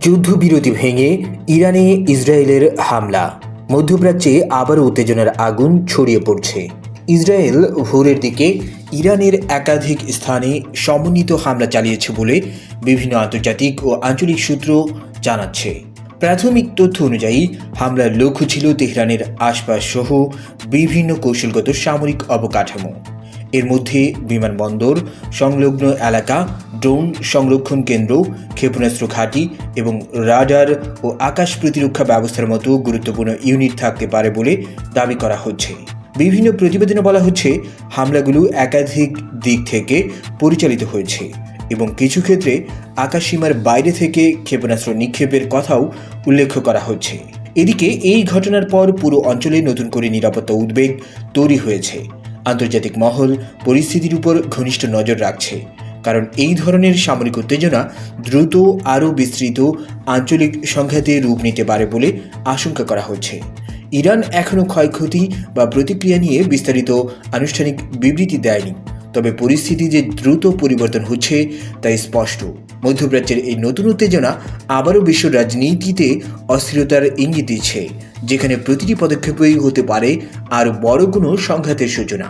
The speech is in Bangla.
যুদ্ধবিরতি ভেঙে ইরানে ইসরায়েলের হামলা। মধ্যপ্রাচ্যে আবারও উত্তেজনার আগুন ছড়িয়ে পড়ছে। ইসরায়েল ভোরের দিকে ইরানের একাধিক স্থানে সমন্বিত হামলা চালিয়েছে বলে বিভিন্ন আন্তর্জাতিক ও আঞ্চলিক সূত্র জানাচ্ছে। প্রাথমিক তথ্য অনুযায়ী হামলার লক্ষ্য ছিল তেহরানের আশপাশ সহ বিভিন্ন কৌশলগত সামরিক অবকাঠামো। এর মধ্যে বিমানবন্দর সংলগ্ন এলাকা, ড্রোন সংরক্ষণ কেন্দ্র, ক্ষেপণাস্ত্র ঘাঁটি এবং রাডার ও আকাশ প্রতিরক্ষা ব্যবস্থার মতো গুরুত্বপূর্ণ ইউনিট থাকতে পারে বলে দাবি করা হচ্ছে। বিভিন্ন প্রতিবেদনে বলা হচ্ছে হামলাগুলো একাধিক দিক থেকে পরিচালিত হয়েছে এবং কিছু ক্ষেত্রে আকাশসীমার বাইরে থেকে ক্ষেপণাস্ত্র নিক্ষেপের কথাও উল্লেখ করা হচ্ছে। এদিকে এই ঘটনার পর পুরো অঞ্চলে নতুন করে নিরাপত্তা উদ্বেগ তৈরি হয়েছে। আন্তর্জাতিক মহল পরিস্থিতির উপর ঘনিষ্ঠ নজর রাখছে, কারণ এই ধরনের সামরিক উত্তেজনা দ্রুত আরও বিস্তৃত আঞ্চলিক সংঘাতে রূপ নিতে পারে বলে আশঙ্কা করা হচ্ছে। ইরান এখনও ক্ষয়ক্ষতি বা প্রতিক্রিয়া নিয়ে বিস্তারিত আনুষ্ঠানিক বিবৃতি দেয়নি, তবে পরিস্থিতি যে দ্রুত পরিবর্তন হচ্ছে তাই স্পষ্ট। মধ্যপ্রাচ্যের এই নতুন উত্তেজনা আবারও বিশ্ব রাজনীতিতে অস্থিরতার ইঙ্গিত দিচ্ছে, যেখানে প্রতিটি পদক্ষেপই হতে পারে আর বড় কোনো সংঘাতের সূচনা।